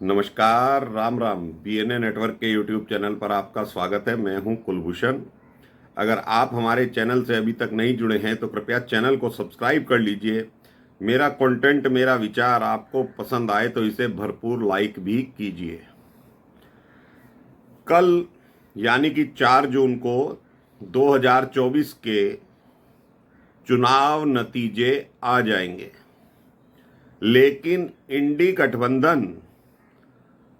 नमस्कार, Ram Ram. BNA network के YouTube channel पर आपका स्वागत है। मैं हूं कुलभूषण। अगर आप हमारे चैनल से अभी तक नहीं जुड़े हैं तो कृपया चैनल को सब्सक्राइब कर लीजिए। मेरा कंटेंट, मेरा विचार आपको पसंद आए तो इसे भरपूर लाइक भी कीजिए। कल यानी कि 4 जून को 2024 के चुनाव नतीजे आ जाएंगे, लेकिन इंडी गठबंधन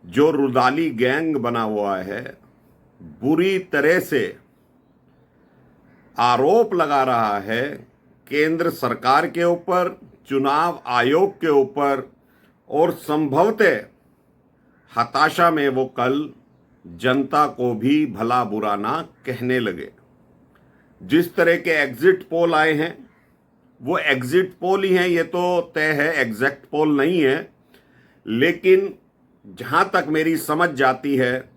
जो रुदाली गैंग बना हुआ है, बुरी तरह से आरोप लगा रहा है केंद्र सरकार के ऊपर, चुनाव आयोग के ऊपर, और संभवतः हताशा में वो कल जनता को भी भला बुरा ना कहने लगे। जिस तरह के एग्जिट पोल आए हैं वो एग्जिट पोल ही हैं, ये तो तय है, एग्जैक्ट पोल नहीं है। लेकिन जहां तक मेरी समझ जाती है,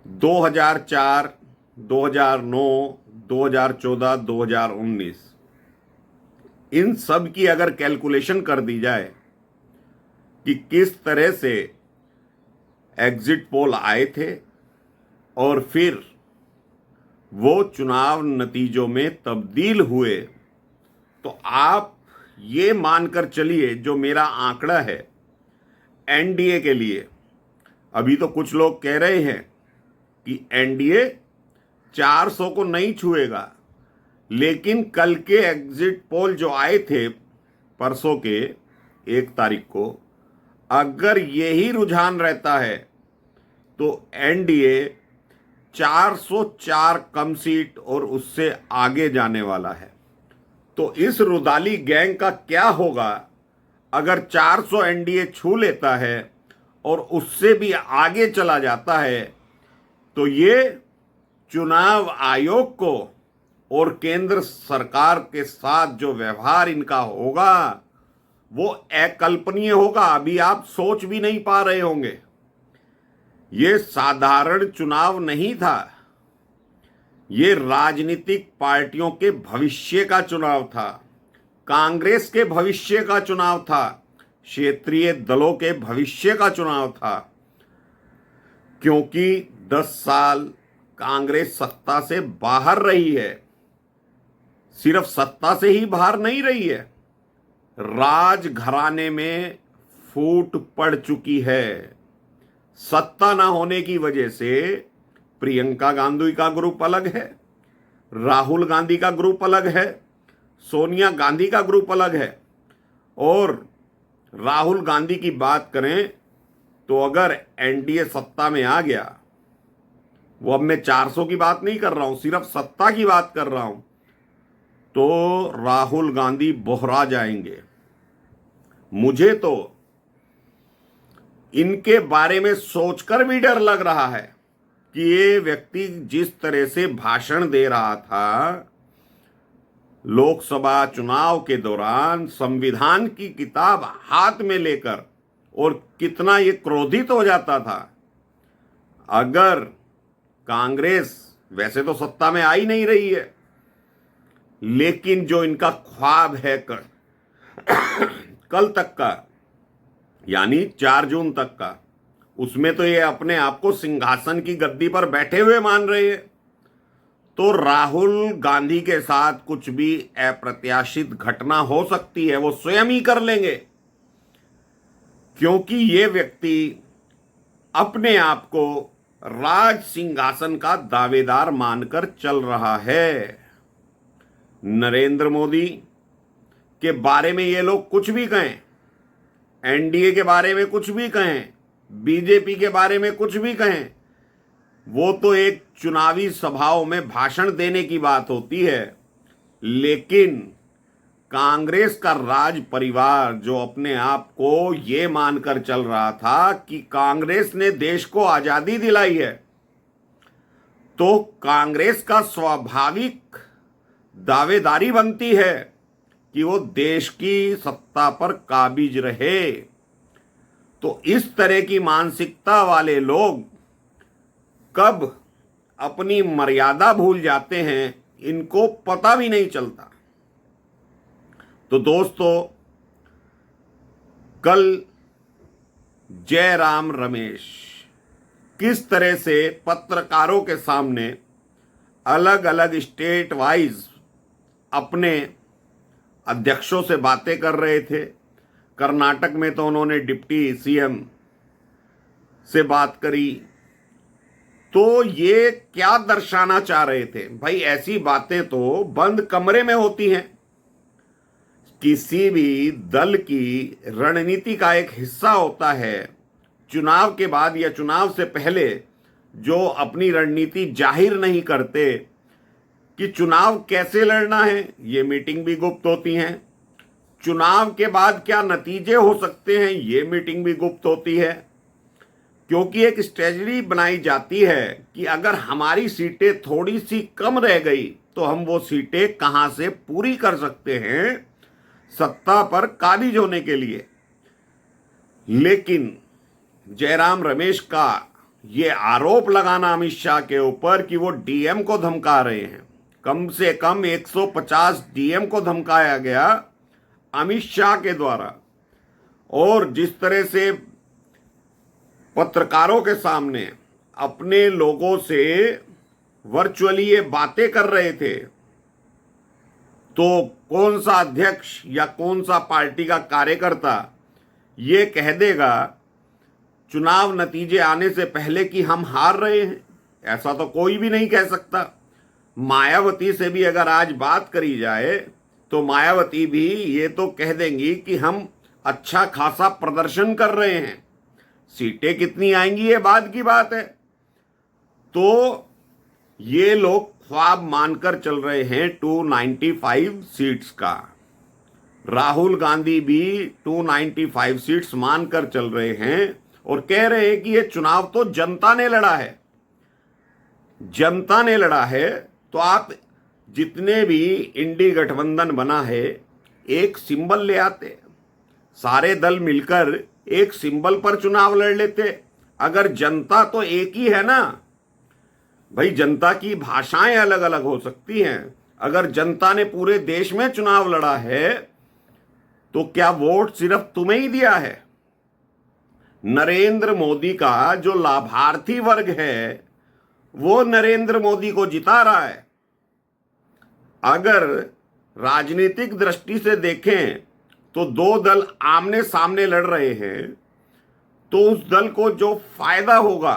2004, 2009, 2014, 2019 इन सब की अगर कैलकुलेशन कर दी जाए कि किस तरह से एग्जिट पोल आए थे और फिर वो चुनाव नतीजों में तब्दील हुए, तो आप ये मानकर चलिए, जो मेरा आंकड़ा है एनडीए के लिए, अभी तो कुछ लोग कह रहे हैं कि एनडीए 400 को नहीं छुएगा, लेकिन कल के एग्जिट पोल जो आए थे परसों के 1 तारीख को, अगर यही रुझान रहता है तो एनडीए 404 कम सीट और उससे आगे जाने वाला है। तो इस रुदाली गैंग का क्या होगा अगर 400 एनडीए छू लेता है और उससे भी आगे चला जाता है? तो ये चुनाव आयोग को और केंद्र सरकार के साथ जो व्यवहार इनका होगा वो अकल्पनीय होगा। अभी आप सोच भी नहीं पा रहे होंगे। ये साधारण चुनाव नहीं था, ये राजनीतिक पार्टियों के भविष्य का चुनाव था, कांग्रेस के भविष्य का चुनाव था, क्षेत्रीय दलों के भविष्य का चुनाव था। क्योंकि 10 साल कांग्रेस सत्ता से बाहर रही है। सिर्फ सत्ता से ही बाहर नहीं रही है, राजघराने में फूट पड़ चुकी है। सत्ता ना होने की वजह से प्रियंका गांधी का ग्रुप अलग है, राहुल गांधी का ग्रुप अलग है, सोनिया गांधी का ग्रुप अलग है। और राहुल गांधी की बात करें तो अगर एनडीए सत्ता में आ गया, वो अब मैं 400 की बात नहीं कर रहा हूं, सिर्फ सत्ता की बात कर रहा हूं, तो राहुल गांधी बोहरा जाएंगे। मुझे तो इनके बारे में सोचकर भी डर लग रहा है कि ये व्यक्ति जिस तरह से भाषण दे रहा था लोकसभा चुनाव के दौरान, संविधान की किताब हाथ में लेकर, और कितना ये क्रोधित हो जाता था। अगर कांग्रेस वैसे तो सत्ता में आ ही नहीं रही है, लेकिन जो इनका ख्वाब है कल तक का, यानी 4 जून तक का, उसमें तो ये अपने आप को सिंहासन की गद्दी पर बैठे हुए मान रहे हैं। तो राहुल गांधी के साथ कुछ भी अप्रत्याशित घटना हो सकती है, वो स्वयं ही कर लेंगे। क्योंकि ये व्यक्ति अपने आप को राज सिंहासन का दावेदार मानकर चल रहा है। नरेंद्र मोदी के बारे में ये लोग कुछ भी कहें, एनडीए के बारे में कुछ भी कहें, बीजेपी के बारे में कुछ भी कहें, वो तो एक चुनावी सभाओं में भाषण देने की बात होती है। लेकिन कांग्रेस का राज परिवार, जो अपने आप को ये मानकर चल रहा था कि कांग्रेस ने देश को आजादी दिलाई है, तो कांग्रेस का स्वाभाविक दावेदारी बनती है कि वो देश की सत्ता पर काबिज रहे। तो इस तरह की मानसिकता वाले लोग कब अपनी मर्यादा भूल जाते हैं, इनको पता भी नहीं चलता। तो दोस्तों, कल जयराम रमेश किस तरह से पत्रकारों के सामने अलग अलग स्टेट वाइज अपने अध्यक्षों से बातें कर रहे थे। कर्नाटक में तो उन्होंने डिप्टी सीएम से बात करी। तो ये क्या दर्शाना चाह रहे थे? भाई ऐसी बातें तो बंद कमरे में होती हैं। किसी भी दल की रणनीति का एक हिस्सा होता है चुनाव के बाद या चुनाव से पहले जो अपनी रणनीति जाहिर नहीं करते कि चुनाव कैसे लड़ना है, ये मीटिंग भी गुप्त होती हैं। चुनाव के बाद क्या नतीजे हो सकते हैं, ये मीटिंग भी गुप्त होती है, क्योंकि एक स्ट्रेटजी बनाई जाती है कि अगर हमारी सीटें थोड़ी सी कम रह गई तो हम वो सीटें कहां से पूरी कर सकते हैं सत्ता पर काबिज होने के लिए। लेकिन जयराम रमेश का ये आरोप लगाना अमित शाह के ऊपर कि वो डीएम को धमका रहे हैं, कम से कम 150 डीएम को धमकाया गया अमित शाह के द्वारा, और जिस तरह से पत्रकारों के सामने अपने लोगों से वर्चुअली ये बातें कर रहे थे, तो कौन सा अध्यक्ष या कौन सा पार्टी का कार्यकर्ता ये कह देगा चुनाव नतीजे आने से पहले कि हम हार रहे हैं? ऐसा तो कोई भी नहीं कह सकता। मायावती से भी अगर आज बात करी जाए तो मायावती भी ये तो कह देंगी कि हम अच्छा खासा प्रदर्शन कर रहे हैं, सीटें कितनी आएंगी ये बाद की बात है। तो ये लोग ख्वाब मानकर चल रहे हैं 295 सीट्स का। राहुल गांधी भी 295 सीट्स मानकर चल रहे हैं और कह रहे हैं कि ये चुनाव तो जनता ने लड़ा है। जनता ने लड़ा है तो आप जितने भी इंडी गठबंधन बना है एक सिंबल ले आते, सारे दल मिलकर एक सिंबल पर चुनाव लड़ लेते। अगर जनता तो एक ही है ना भाई, जनता की भाषाएं अलग अलग हो सकती हैं। अगर जनता ने पूरे देश में चुनाव लड़ा है तो क्या वोट सिर्फ तुम्हें ही दिया है? नरेंद्र मोदी का जो लाभार्थी वर्ग है वो नरेंद्र मोदी को जिता रहा है। अगर राजनीतिक दृष्टि से देखें तो दो दल आमने सामने लड़ रहे हैं, तो उस दल को जो फायदा होगा,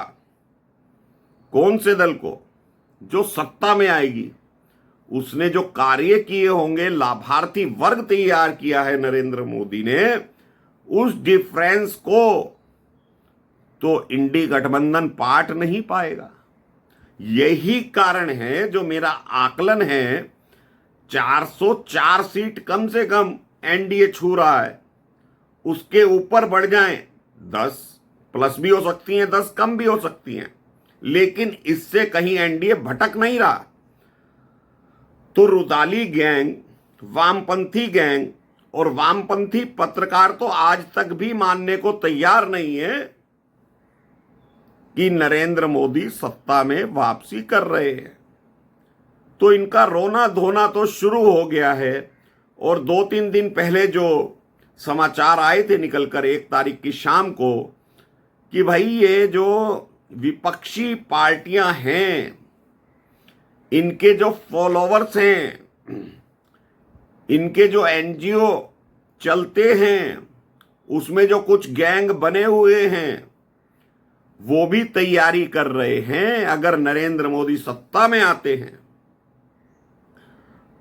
कौन से दल को? जो सत्ता में आएगी, उसने जो कार्य किए होंगे, लाभार्थी वर्ग तैयार किया है नरेंद्र मोदी ने, उस डिफरेंस को तो इंडी गठबंधन पाट नहीं पाएगा। यही कारण है जो मेरा आकलन है 404 सीट कम से कम एनडीए छू रहा है, उसके ऊपर बढ़ जाएं 10 प्लस भी हो सकती हैं, 10 कम भी हो सकती हैं, लेकिन इससे कहीं एनडीए भटक नहीं रहा। तो रुदाली गैंग, वामपंथी गैंग और वामपंथी पत्रकार तो आज तक भी मानने को तैयार नहीं है कि नरेंद्र मोदी सत्ता में वापसी कर रहे हैं। तो इनका रोना धोना तो शुरू हो गया है। और 2-3 दिन पहले जो समाचार आए थे निकलकर 1 तारीख की शाम को कि भाई ये जो विपक्षी पार्टियां हैं, इनके जो फॉलोवर्स हैं, इनके जो एनजीओ चलते हैं, उसमें जो कुछ गैंग बने हुए हैं, वो भी तैयारी कर रहे हैं अगर नरेंद्र मोदी सत्ता में आते हैं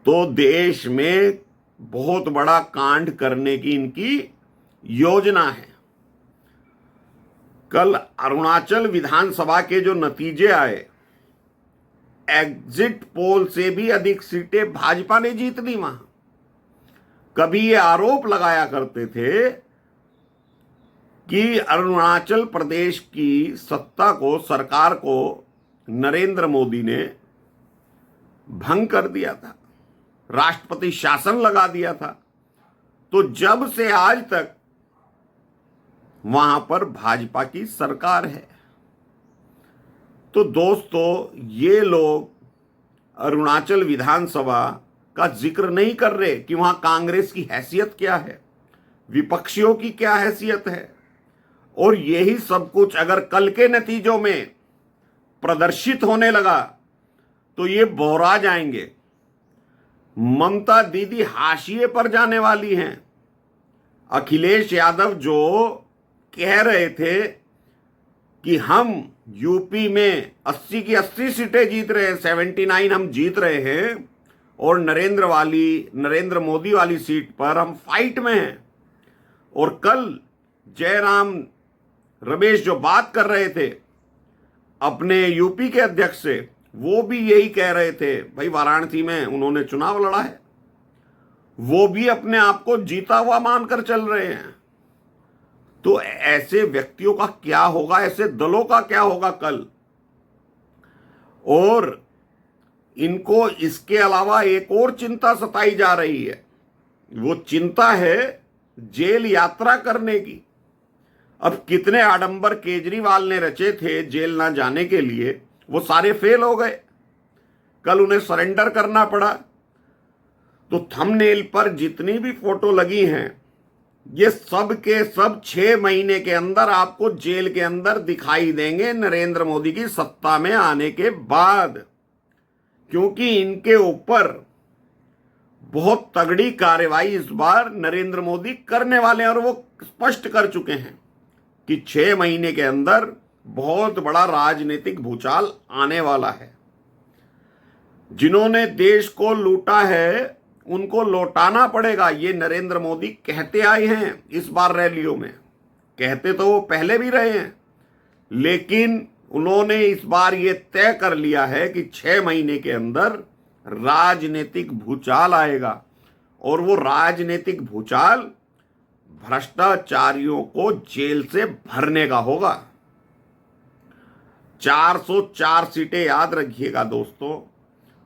तो देश में बहुत बड़ा कांड करने की इनकी योजना है। कल अरुणाचल विधानसभा के जो नतीजे आए, एग्जिट पोल से भी अधिक सीटें भाजपा ने जीत ली वहां। कभी ये आरोप लगाया करते थे कि अरुणाचल प्रदेश की सत्ता को, सरकार को नरेंद्र मोदी ने भंग कर दिया था, राष्ट्रपति शासन लगा दिया था। तो जब से आज तक वहां पर भाजपा की सरकार है। तो दोस्तों, ये लोग अरुणाचल विधानसभा का जिक्र नहीं कर रहे कि वहां कांग्रेस की हैसियत क्या है, विपक्षियों की क्या हैसियत है और यही सब कुछ अगर कल के नतीजों में प्रदर्शित होने लगा तो ये बोरा जाएंगे। ममता दीदी हाशिए पर जाने वाली हैं। अखिलेश यादव जो कह रहे थे कि हम यूपी में 80 की 80 सीटें जीत रहे हैं, 79 हम जीत रहे हैं, और नरेंद्र मोदी वाली सीट पर हम फाइट में हैं। और कल जयराम रमेश जो बात कर रहे थे अपने यूपी के अध्यक्ष से, वो भी यही कह रहे थे, भाई वाराणसी में उन्होंने चुनाव लड़ा है, वो भी अपने आप को जीता हुआ मानकर चल रहे हैं। तो ऐसे व्यक्तियों का क्या होगा, ऐसे दलों का क्या होगा कल। और इनको इसके अलावा एक और चिंता सताई जा रही है, वो चिंता है जेल यात्रा करने की। अब कितने आडंबर केजरीवाल ने रचे थे जेल ना जाने के लिए, वो सारे फेल हो गए। कल उन्हें सरेंडर करना पड़ा। तो थंबनेल पर जितनी भी फोटो लगी हैं, ये सब के सब 6 महीने के अंदर आपको जेल के अंदर दिखाई देंगे नरेंद्र मोदी की सत्ता में आने के बाद, क्योंकि इनके ऊपर बहुत तगड़ी कार्रवाई इस बार नरेंद्र मोदी करने वाले हैं। और वो स्पष्ट कर चुके हैं कि 6 महीने के अंदर बहुत बड़ा राजनीतिक भूचाल आने वाला है। जिन्होंने देश को लूटा है उनको लौटाना पड़ेगा, ये नरेंद्र मोदी कहते आए हैं। इस बार रैलियों में कहते तो वो पहले भी रहे हैं, लेकिन उन्होंने इस बार ये तय कर लिया है कि 6 महीने के अंदर राजनीतिक भूचाल आएगा। और वो राजनीतिक भूचाल भ्रष्टाचारियों को जेल से भरने का होगा। 404 सीटें याद रखिएगा दोस्तों,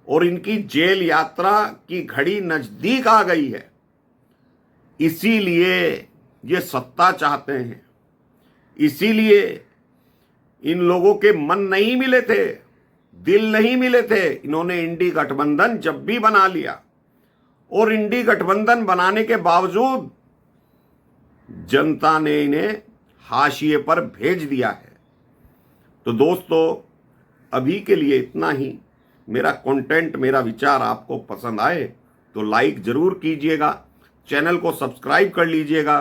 और इनकी जेल यात्रा की घड़ी नजदीक आ गई है। इसीलिए ये सत्ता चाहते हैं, इसीलिए इन लोगों के मन नहीं मिले थे, दिल नहीं मिले थे। इन्होंने इंडी गठबंधन जब भी बना लिया, और इंडी गठबंधन बनाने के बावजूद जनता ने इन्हें हाशिए पर भेज दिया है। तो दोस्तों अभी के लिए इतना ही। मेरा कंटेंट, मेरा विचार आपको पसंद आए तो लाइक जरूर कीजिएगा, चैनल को सब्सक्राइब कर लीजिएगा।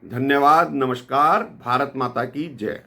धन्यवाद, नमस्कार, भारत माता की जय।